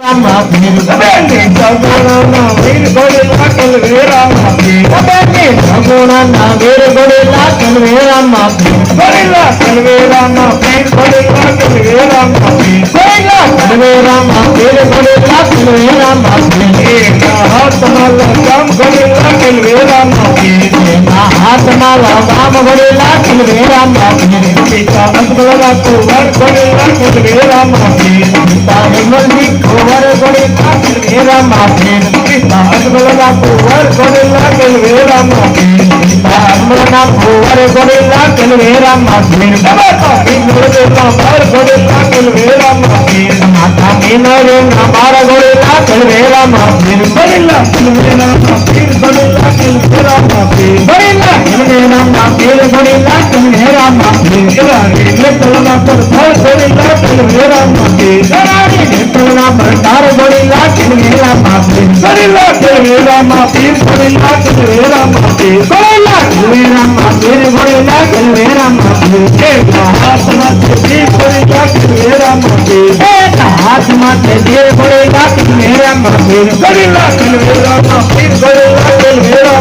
Pir Sabeni Saguna Navir Gorilla Kalvera Pir Sabeni Saguna Navir Gorilla Kalvera Pir Gorilla Kalvera Pir Gorilla Kalvera Pir Gorilla Kalvera Pir Gorilla Kalvera Pir Hat Mala Gam Gorilla Kalvera Pir Hat Mala Gam Gorilla Kalvera Pir Pita Asbala Kuvar Gorilla Kalvera Pir Pita Asbala Kuvar Gorilla Kalvera Pir Pita Asbala Kuvar Gorilla Kalvera Pir Pita Asbala Kuvar Gorilla Kalvera Pir Baba Inore Namar Gorilla Kalvera Pir Mata Inore Namar Gorilla Kalvera Pir Gorilla Kalvera Pir Gorilla Kalvera Pir Gorilla Kalvera Pir Gorilla Kalvera Pir Gorilla Kalvera Gorilla Kalvera Pir Gorilla Kalvera Gorilla Kalvera Pir Gorilla Kalvera Pir Gorilla Kalvera Pir Gorilla Kalvera Pir Gorilla Kalvera Pir हाथ मत दे बोलेगा कि मेरा मंदिर हाथ मत दे बोलेगा कि मेरा मंदिर गोरिल्ला कल मेरा मंदिर गोरिल्ला कल मेरा